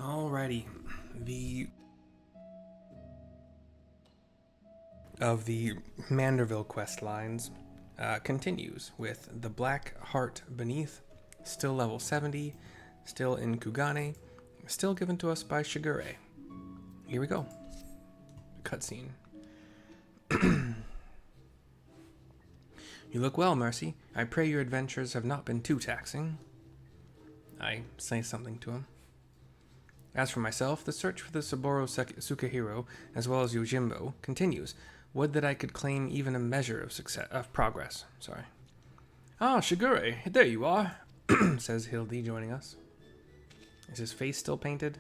Alrighty. The Manderville quest lines continues with the Black Heart Beneath, still level 70, still in Kugane, still given to us by Shigure. Here we go. Cutscene. You look well, Mercy. I pray your adventures have not been too taxing. I say something to him. As for myself, the search for the Saburo Sukahiro, as well as Yojimbo, continues. Would that I could claim even a measure of progress. Sorry. Ah, Shigure, there you are, says Hildy, joining us. Is his face still painted?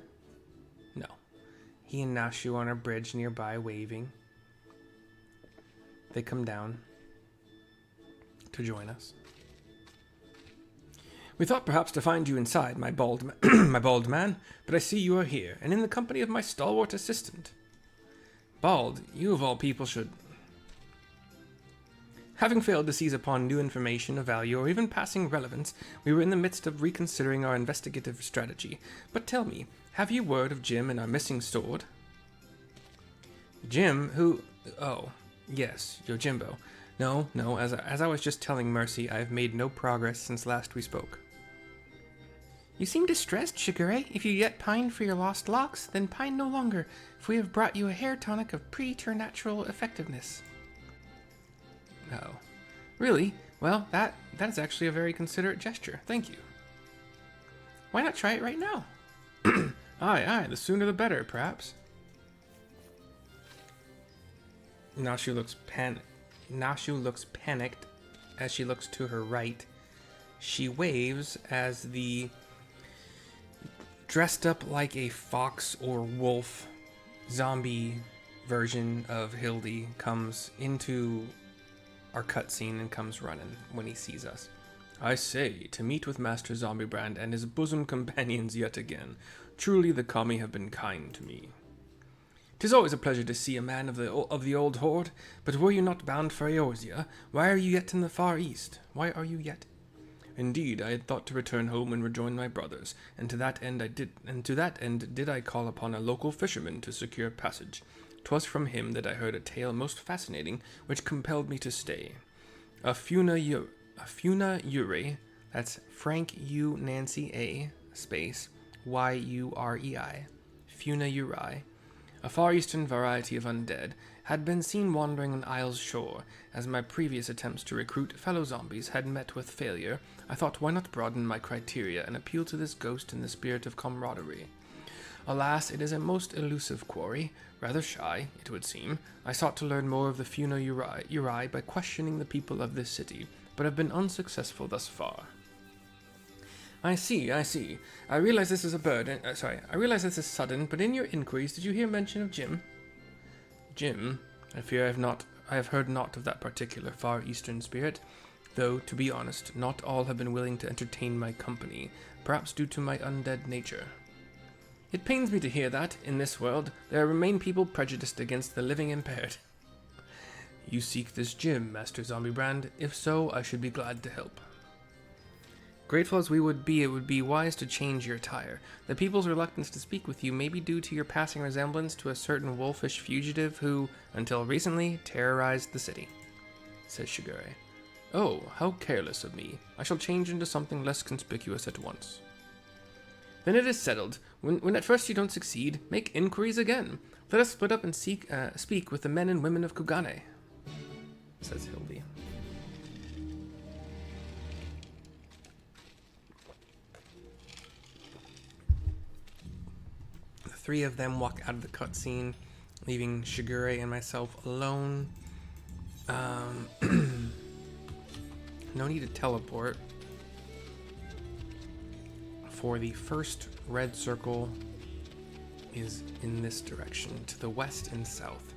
No. He and Nashu on a bridge nearby, waving. They come down to join us. We thought perhaps to find you inside, my bald man, but I see you are here, and in the company of my stalwart assistant. Bald, you of all people should... Having failed to seize upon new information of value or even passing relevance, we were in the midst of reconsidering our investigative strategy. But tell me, have you word of Jim and our missing sword? Jim, who... Oh, yes, Yojimbo. No, as I was just telling Mercy, I have made no progress since last we spoke. You seem distressed, Shigure. If you yet pine for your lost locks, then pine no longer, for we have brought you a hair tonic of preternatural effectiveness. Oh. Really? Well, that is actually a very considerate gesture. Thank you. Why not try it right now? Aye, the sooner the better, perhaps. Nashu looks panicked as she looks to her right. She waves as the dressed up like a fox or wolf zombie version of Hildy comes into our cutscene and comes running when he sees us. I say, to meet with Master Zombibrand and his bosom companions yet again. Truly the kami have been kind to me. 'Tis always a pleasure to see a man of the old horde, but were you not bound for Eorzea? Why are you yet in the far east? Indeed, I had thought to return home and rejoin my brothers, and to that end did I call upon a local fisherman to secure passage. 'Twas from him that I heard a tale most fascinating, which compelled me to stay. A Funa Yurei, that's Frank U Nancy A space Yurei, Funa Yurei, a far eastern variety of undead, had been seen wandering on Isle's shore. As my previous attempts to recruit fellow zombies had met with failure, I thought why not broaden my criteria and appeal to this ghost in the spirit of camaraderie. Alas, it is a most elusive quarry, rather shy, it would seem. I sought to learn more of the Funa Yurei by questioning the people of this city, but have been unsuccessful thus far. I see. I realize this is I realize this is sudden, but in your inquiries, did you hear mention of Jim? Jim? I fear I have heard naught of that particular far eastern spirit, though, to be honest, not all have been willing to entertain my company, perhaps due to my undead nature. It pains me to hear that, in this world, there remain people prejudiced against the living impaired. You seek this Jim, Master Zombibrand. If so, I should be glad to help. Grateful as we would be, it would be wise to change your attire. The people's reluctance to speak with you may be due to your passing resemblance to a certain wolfish fugitive who, until recently, terrorized the city, says Shigure. Oh, how careless of me. I shall change into something less conspicuous at once. Then it is settled. When at first you don't succeed, make inquiries again. Let us split up and speak with the men and women of Kugane, says Hildy. Three of them walk out of the cutscene, leaving Shigure and myself alone. No need to teleport. For the first red circle is in this direction, to the west and south.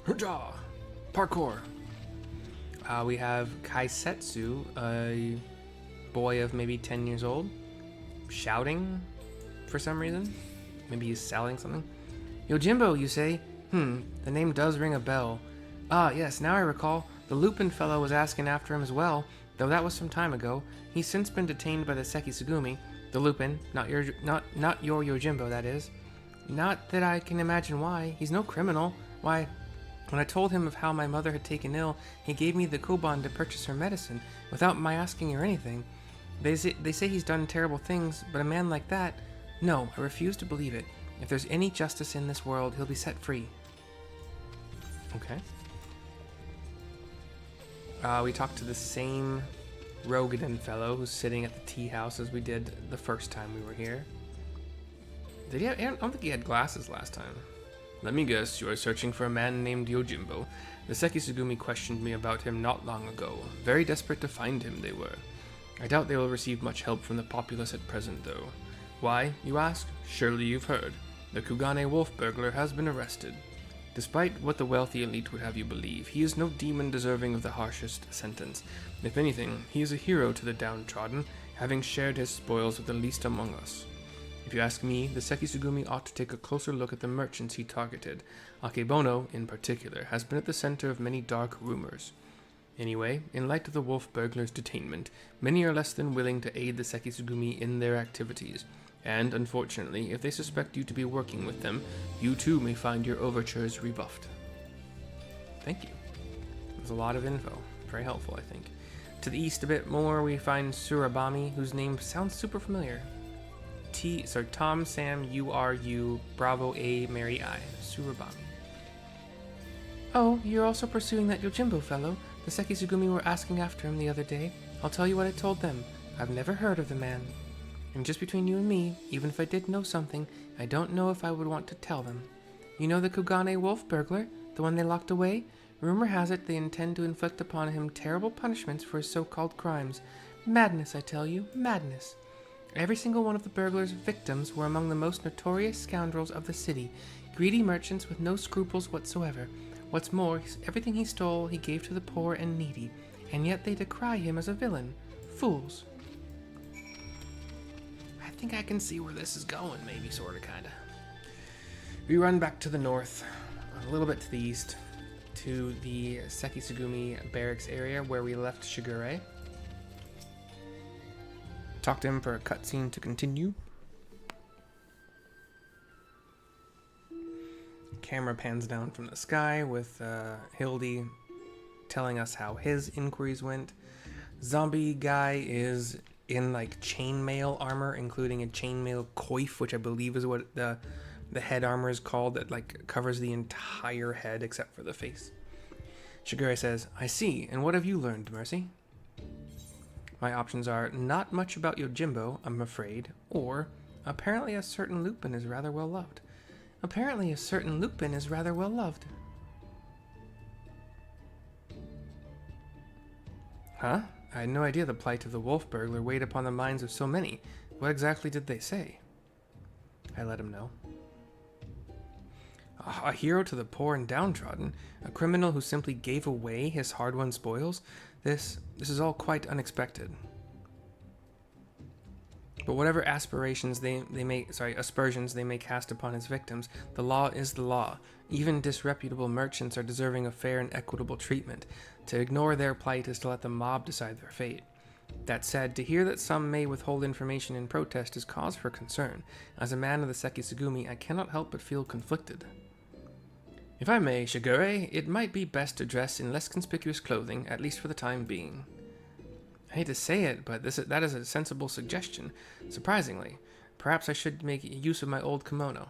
Hurrah! Parkour! We have Kaisetsu, a boy of maybe 10 years old, shouting for some reason. Maybe he's selling something. Yojimbo, you say? The name does ring a bell. Ah, yes, now I recall. The Lupin fellow was asking after him as well, though that was some time ago. He's since been detained by the Sekisugumi. The Lupin, not your Yojimbo, that is. Not that I can imagine why. He's no criminal. Why, when I told him of how my mother had taken ill, he gave me the koban to purchase her medicine, without my asking or anything. They say he's done terrible things, but a man like that... No, I refuse to believe it. If there's any justice in this world, he'll be set free. Okay. We talked to the same Rogaden fellow who's sitting at the tea house as we did the first time we were here. Did he have, I don't think he had glasses last time. Let me guess, you are searching for a man named Yojimbo. The Sekisugumi questioned me about him not long ago. Very desperate to find him, they were. I doubt they will receive much help from the populace at present, though. Why, you ask? Surely you've heard. The Kugane wolf burglar has been arrested. Despite what the wealthy elite would have you believe, he is no demon deserving of the harshest sentence. If anything, he is a hero to the downtrodden, having shared his spoils with the least among us. If you ask me, the Sekisugumi ought to take a closer look at the merchants he targeted. Akebono, in particular, has been at the center of many dark rumors. Anyway, in light of the wolf burglar's detainment, many are less than willing to aid the Sekisugumi in their activities. And, unfortunately, if they suspect you to be working with them, you too may find your overtures rebuffed. Thank you. There's a lot of info. Very helpful, I think. To the east a bit more, we find Surabami, whose name sounds super familiar. Tom, Sam, U, Bravo, A, Mary, I. Surabami. Oh, you're also pursuing that Yojimbo fellow. The Sekisugumi were asking after him the other day. I'll tell you what I told them. I've never heard of the man. And just between you and me, even if I did know something, I don't know if I would want to tell them. You know the Kugane wolf burglar? The one they locked away? Rumor has it they intend to inflict upon him terrible punishments for his so-called crimes. Madness, I tell you, madness. Every single one of the burglar's victims were among the most notorious scoundrels of the city, greedy merchants with no scruples whatsoever. What's more, everything he stole he gave to the poor and needy, and yet they decry him as a villain. Fools. I think I can see where this is going, maybe, sorta, kinda. We run back to the north, a little bit to the east, to the Sekisugumi barracks area where we left Shigure. Talk to him for a cutscene to continue. Camera pans down from the sky with Hildy telling us how his inquiries went. Zombie guy is in like chainmail armor, including a chainmail coif, which I believe is what the head armor is called, that like covers the entire head except for the face. Shigure says, I see, and what have you learned, Mercy? My options are not much about Yojimbo, I'm afraid, or apparently a certain Lupin is rather well loved. Apparently a certain Lupin is rather well loved. Huh? I had no idea the plight of the wolf burglar weighed upon the minds of so many. What exactly did they say? I let him know. A hero to the poor and downtrodden, a criminal who simply gave away his hard-won spoils. This is all quite unexpected. But whatever aspersions they may cast upon his victims, the law is the law. Even disreputable merchants are deserving of fair and equitable treatment. To ignore their plight is to let the mob decide their fate. That said, to hear that some may withhold information in protest is cause for concern. As a man of the Sekisugumi, I cannot help but feel conflicted. If I may, Shigure, it might be best to dress in less conspicuous clothing, at least for the time being. I hate to say it, but that is a sensible suggestion. Surprisingly, perhaps I should make use of my old kimono.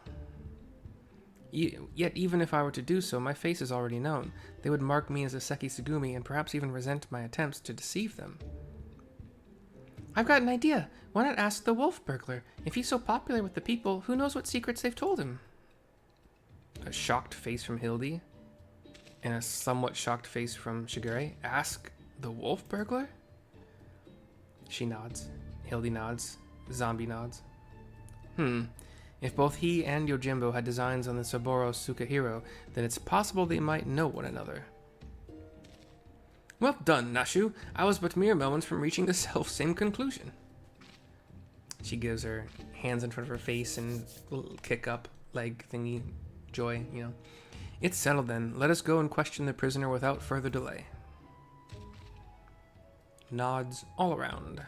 Yet even if I were to do so, my face is already known. They would mark me as a Sekisugumi and perhaps even resent my attempts to deceive them. I've got an idea. Why not ask the wolf burglar? If he's so popular with the people, who knows what secrets they've told him? A shocked face from Hildy, and a somewhat shocked face from Shigure. Ask the wolf burglar? She nods. Hildy nods. Zombie nods. If both he and Yojimbo had designs on the Saburo Sukahiro, then it's possible they might know one another. Well done, Nashu. I was but mere moments from reaching the self-same conclusion. She gives her hands in front of her face and little kick up, leg thingy, joy, you know. It's settled then. Let us go and question the prisoner without further delay. Nods all around.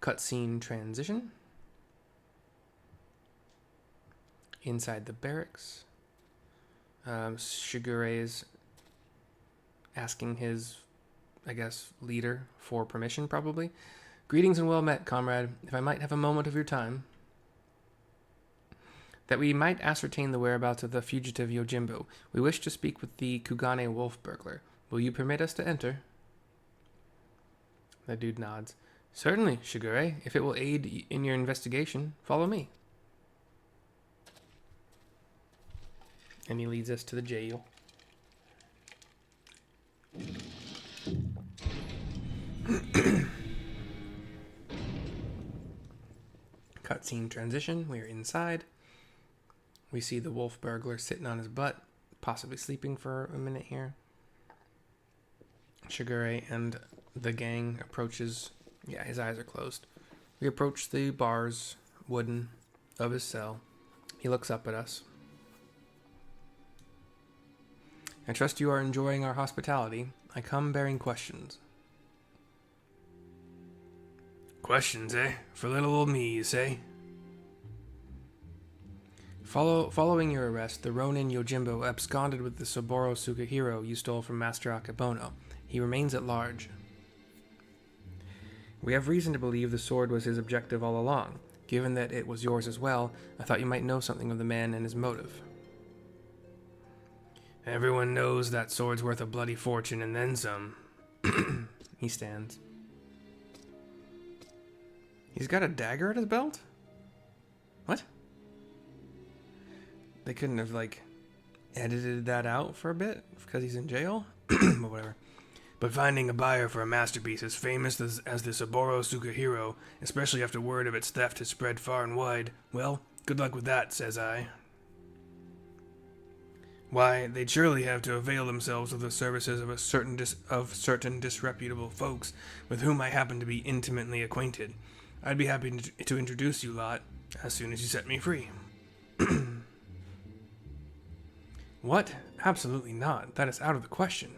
Cutscene transition. Inside the barracks. Shigure is asking his, I guess, leader for permission, probably. Greetings and well met, comrade. If I might have a moment of your time. That we might ascertain the whereabouts of the fugitive Yojimbo. We wish to speak with the Kugane wolf burglar. Will you permit us to enter? The dude nods. Certainly, Shigure. If it will aid in your investigation, follow me. And he leads us to the jail. Cutscene transition. We are inside. We see the wolf burglar sitting on his butt, possibly sleeping for a minute here. Shigure and the gang approaches. Yeah, his eyes are closed. We approach the bars, wooden, of his cell. He looks up at us. I trust you are enjoying our hospitality. I come bearing questions. Questions, eh? For little old me, you say? Following your arrest, the Ronin Yojimbo absconded with the Saburo Sugihiro you stole from Master Akebono. He remains at large. We have reason to believe the sword was his objective all along. Given that it was yours as well, I thought you might know something of the man and his motive. Everyone knows that sword's worth a bloody fortune and then some. He stands. He's got a dagger at his belt? What? They couldn't have, edited that out for a bit because he's in jail? But whatever. But finding a buyer for a masterpiece as famous as the Saburo Sugihiro, especially after word of its theft has spread far and wide, well, good luck with that, says I. Why, they'd surely have to avail themselves of the services of certain disreputable folks with whom I happen to be intimately acquainted. I'd be happy to introduce you lot as soon as you set me free. What? Absolutely not. That is out of the question.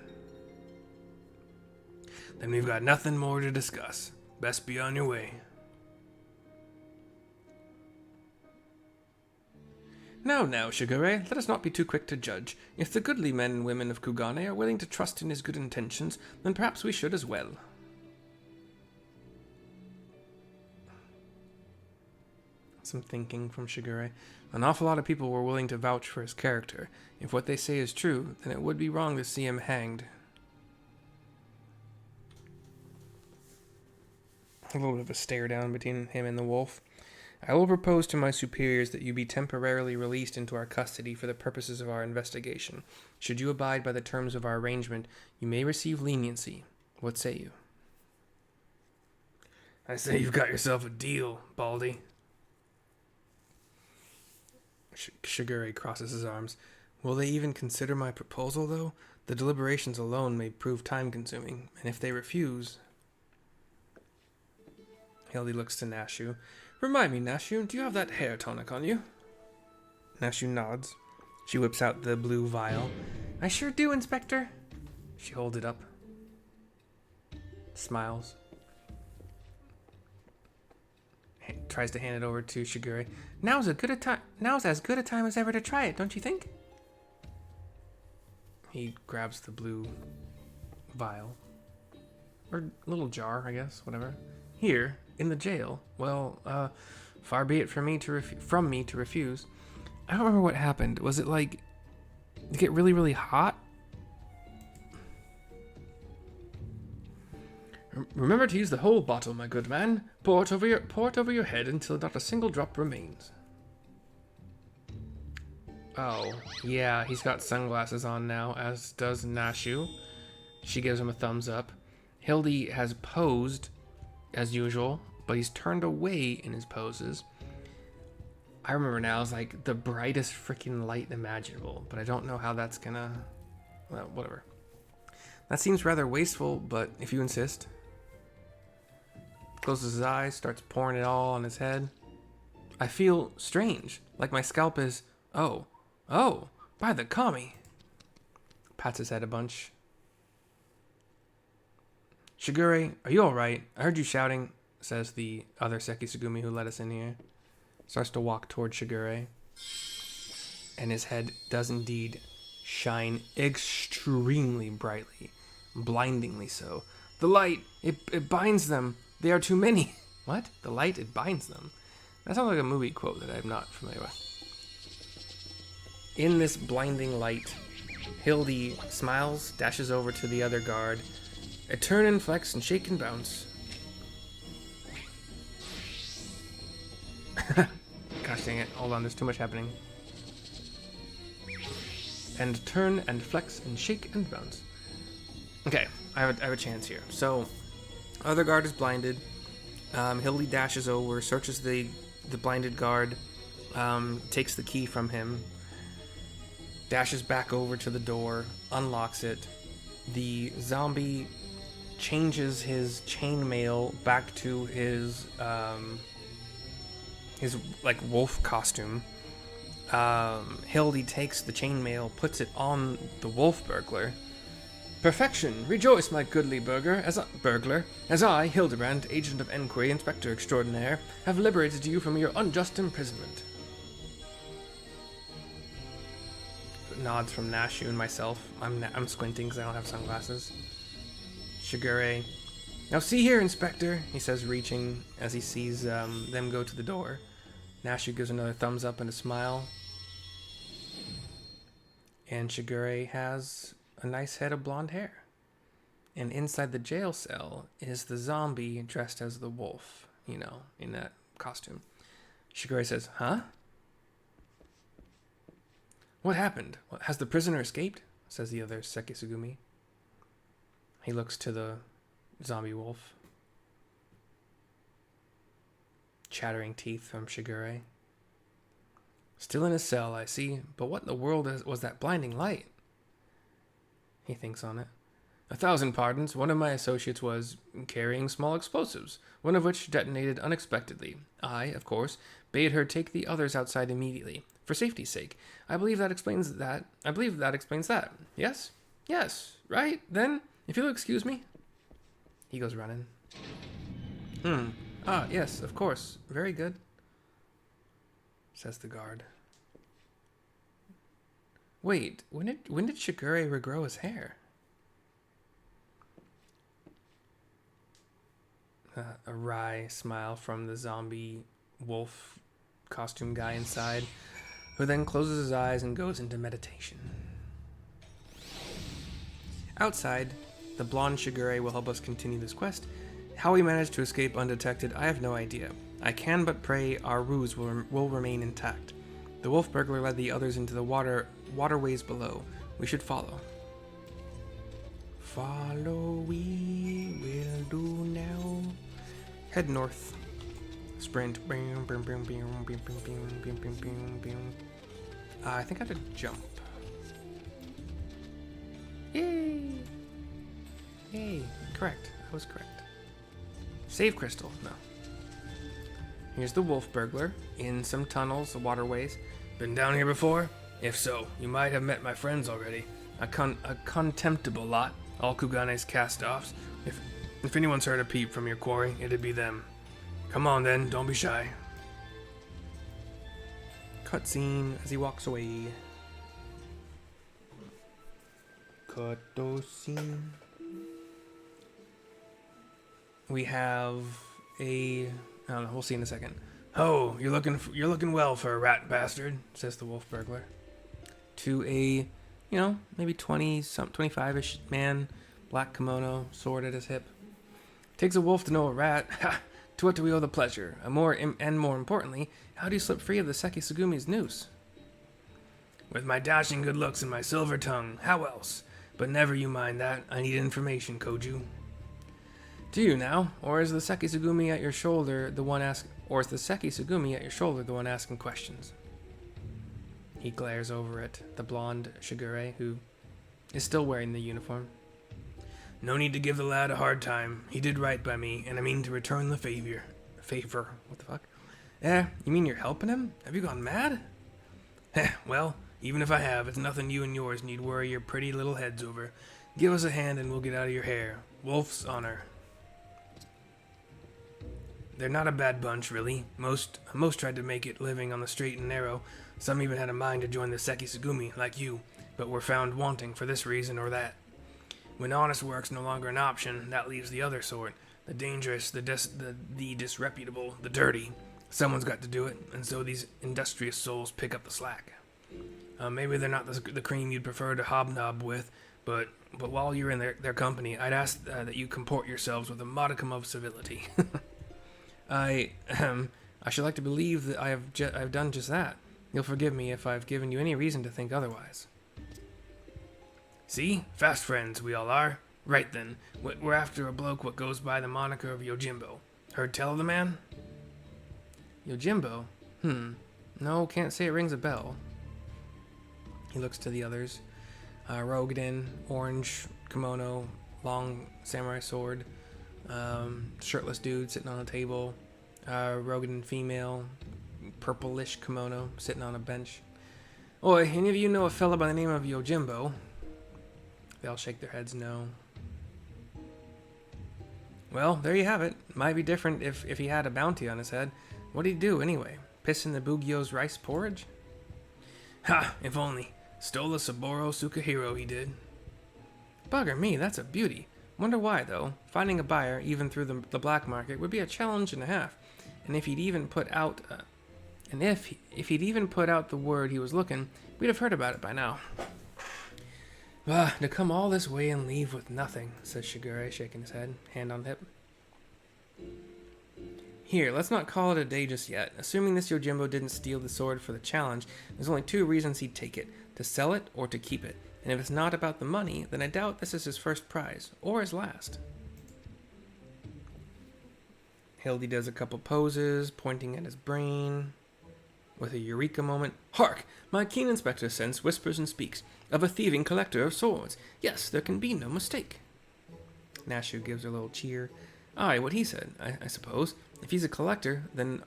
Then we've got nothing more to discuss. Best be on your way. Now, Shigure, let us not be too quick to judge. If the goodly men and women of Kugane are willing to trust in his good intentions, then perhaps we should as well. Some thinking from Shigure. An awful lot of people were willing to vouch for his character. If what they say is true, then it would be wrong to see him hanged. A little bit of a stare down between him and the wolf. I will propose to my superiors that you be temporarily released into our custody for the purposes of our investigation. Should you abide by the terms of our arrangement, you may receive leniency. What say you? I say you've got yourself a deal, Baldy. Shigure crosses his arms. Will they even consider my proposal, though? The deliberations alone may prove time-consuming, and if they refuse... Hildy looks to Nashu. Remind me, Nashu, do you have that hair tonic on you? Nashu nods. She whips out the blue vial. I sure do, Inspector. She holds it up. Smiles. Tries to hand it over to Shigure. Now's as good a time as ever to try it, don't you think? He grabs the blue vial. Or little jar, I guess, whatever. Here, in the jail. Well, far be it from me to refuse. I don't remember what happened. Was it like, did it get really, really hot? Remember to use the whole bottle, my good man. Pour it over your head until not a single drop remains. Oh, yeah, he's got sunglasses on now, as does Nashu. She gives him a thumbs up. Hildy has posed, as usual, but he's turned away in his poses. I remember now, it's like the brightest freaking light imaginable, but I don't know how that's gonna... Well, whatever. That seems rather wasteful, but if you insist... Closes his eyes, starts pouring it all on his head. I feel strange, like my scalp is... Oh, by the kami. Pats his head a bunch. Shigure, are you alright? I heard you shouting, says the other Sekisugumi who let us in here. Starts to walk toward Shigure. And his head does indeed shine extremely brightly. Blindingly so. The light, it binds them. They are too many. What? The light, it binds them. That sounds like a movie quote that I'm not familiar with. In this blinding light, Hildy smiles, dashes over to the other guard. A turn and flex and shake and bounce. Gosh dang it. Hold on, there's too much happening. And turn and flex and shake and bounce. Okay, I have a chance here. So, other guard is blinded. Hildy dashes over, searches the blinded guard, takes the key from him, dashes back over to the door, unlocks it. The zombie changes his chainmail back to his like wolf costume. Hildy takes the chainmail, puts it on the wolf burglar. Perfection! Rejoice, my goodly burglar, as I, Hildebrand, agent of enquiry, inspector extraordinaire, have liberated you from your unjust imprisonment. Nods from Nashu and myself. I'm squinting because I don't have sunglasses. Shigure. Now see here, Inspector, he says, reaching as he sees them go to the door. Nashu gives another thumbs up and a smile. And Shigure has a nice head of blonde hair. And inside the jail cell is the zombie dressed as the wolf, you know, in that costume. Shigure says, huh? What happened? Has the prisoner escaped? Says the other Sekisugumi. He looks to the zombie wolf. Chattering teeth from Shigure. Still in his cell, I see. But what in the world was that blinding light? He thinks on it. 1,000 pardons. One of my associates was carrying small explosives, one of which detonated unexpectedly. I, of course, bade her take the others outside immediately, for safety's sake. I believe that explains that. Yes? Yes. Right? Then, if you'll excuse me. He goes running. Ah, yes, of course. Very good, says the guard. Wait, when did Shigure regrow his hair? A wry smile from the zombie wolf costume guy inside, who then closes his eyes and goes into meditation. Outside, the blonde Shigure will help us continue this quest. How we managed to escape undetected, I have no idea. I can but pray our ruse will remain intact. The wolf burglar led the others into the waterways below. We should follow. Follow we will do now. Head north. Sprint. I think I have to jump. Yay! Yay! Correct. I was correct. Save crystal. No. Here's the wolf burglar, in some tunnels, the waterways. Been down here before? If so, you might have met my friends already. A contemptible lot, all Kugane's cast-offs. If anyone's heard a peep from your quarry, it'd be them. Come on then, don't be shy. Cutscene as he walks away. Cutscene. We have a... I don't know, we'll see in a second. Oh, you're looking well for a rat bastard, says the wolf burglar. To a, maybe 25-ish man, black kimono, sword at his hip. Takes a wolf to know a rat. Ha! To what do we owe the pleasure? More importantly, how do you slip free of the Sekisugumi's noose? With my dashing good looks and my silver tongue, how else? But never you mind that. I need information, Koju. Do you now, or is the Sekisugumi at your shoulder the one asking questions? He glares over at the blonde Shigure, who is still wearing the uniform. No need to give the lad a hard time. He did right by me, and I mean to return the favor. Favor? What the fuck? You mean you're helping him? Have you gone mad? Well, even if I have, it's nothing you and yours need worry your pretty little heads over. Give us a hand and we'll get out of your hair. Wolf's honor. They're not a bad bunch, really. Most tried to make it living on the straight and narrow. Some even had a mind to join the Sekisugumi, like you, but were found wanting for this reason or that. When honest work's no longer an option, that leaves the other sort. The dangerous, the disreputable, the dirty. Someone's got to do it, and so these industrious souls pick up the slack. Maybe they're not the cream you'd prefer to hobnob with, but while you're in their company, I'd ask that you comport yourselves with a modicum of civility. I should like to believe that I've done just that. You'll forgive me if I've given you any reason to think otherwise. See? Fast friends, we all are. Right then, we're after a bloke what goes by the moniker of Yojimbo. Heard tell of the man? Yojimbo? No, can't say it rings a bell. He looks to the others. Rogan, orange kimono, long samurai sword. Shirtless dude sitting on a table. Rogan female, purplish kimono, sitting on a bench. Oi, any of you know a fella by the name of Yojimbo? They all shake their heads no. Well, there you have it. Might be different if he had a bounty on his head. What'd he do, anyway? Piss in the Bugyo's rice porridge? Ha! If only. Stole a Saburo Sukahiro, he did. Bugger me, that's a beauty. Wonder why, though. Finding a buyer, even through the black market, would be a challenge and a half. And if he'd even put out... if he'd even put out the word he was looking, we'd have heard about it by now. To come all this way and leave with nothing, says Shigure, shaking his head, hand on hip. Here, let's not call it a day just yet. Assuming this Yojimbo didn't steal the sword for the challenge, there's only two reasons he'd take it. To sell it or to keep it. And if it's not about the money, then I doubt this is his first prize, or his last. Hildy does a couple poses, pointing at his brain. With a eureka moment. Hark! My keen inspector sense whispers and speaks. Of a thieving collector of swords. Yes, there can be no mistake. Nashu gives her a little cheer. Aye, what he said, I suppose. If he's a collector, then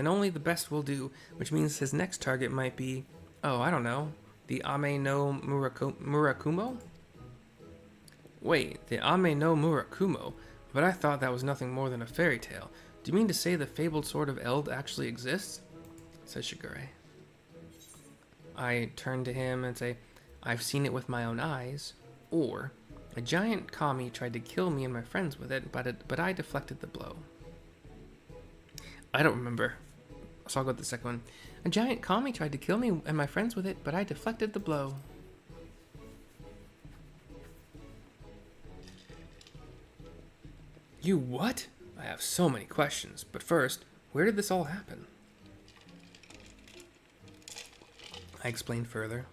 only the best will do, which means his next target might be... Oh, I don't know. The Ame no Murakumo? Wait, the Ame no Murakumo? But I thought that was nothing more than a fairy tale. Do you mean to say the fabled sword of Eld actually exists? Says Shigure. I turn to him and say, I've seen it with my own eyes. Or, a giant kami tried to kill me and my friends with it, but I deflected the blow. I don't remember. So I'll go with the second one. A giant kami tried to kill me and my friends with it, but I deflected the blow. You what? I have so many questions, but first, where did this all happen? I explained further.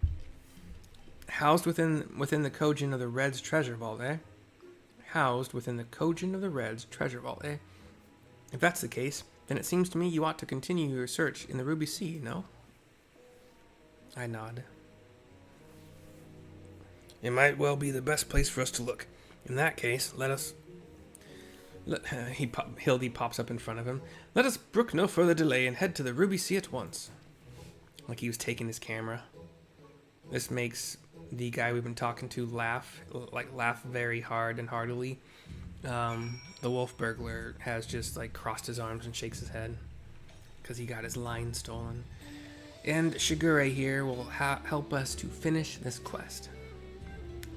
Housed within the Kojin of the Red's treasure vault, eh? Housed within the Kojin of the Red's treasure vault, eh? If that's the case, then it seems to me you ought to continue your search in the Ruby Sea, no? I nod. It might well be the best place for us to look. In that case, Hildy pops up in front of him. Let us brook no further delay and head to the Ruby Sea at once. Like he was taking his camera. This makes the guy we've been talking to laugh very hard and heartily. The wolf burglar has just like crossed his arms and shakes his head because he got his line stolen. And Shigure here will help us to finish this quest.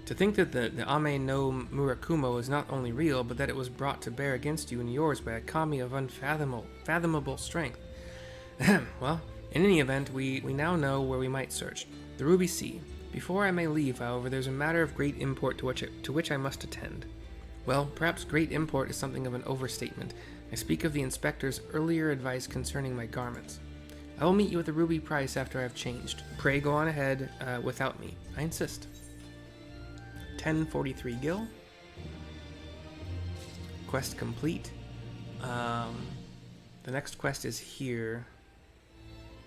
To think that the Ame no Murakumo is not only real, but that it was brought to bear against you and yours by a kami of unfathomable strength. Well, in any event, we now know where we might search. The Ruby Sea. Before I may leave, however, there's a matter of great import to which I must attend. Well, perhaps great import is something of an overstatement. I speak of the inspector's earlier advice concerning my garments. I will meet you at the ruby price after I have changed. Pray go on ahead without me. I insist. 1043 gil. Quest complete. The next quest is here.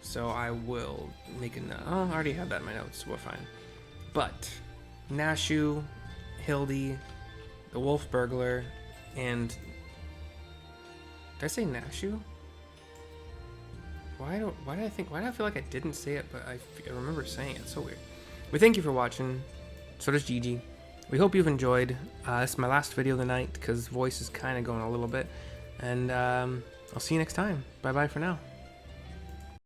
So I will make a note. Oh, I already have that in my notes, so we're fine. But Nashu, Hildy, the wolf burglar, and did I say Nashu? Why do I feel like I didn't say it, but I remember saying it. It's so weird. We thank you for watching. So does Gigi. We hope you've enjoyed. This is my last video of the night because voice is kind of going a little bit. And I'll see you next time. Bye bye for now.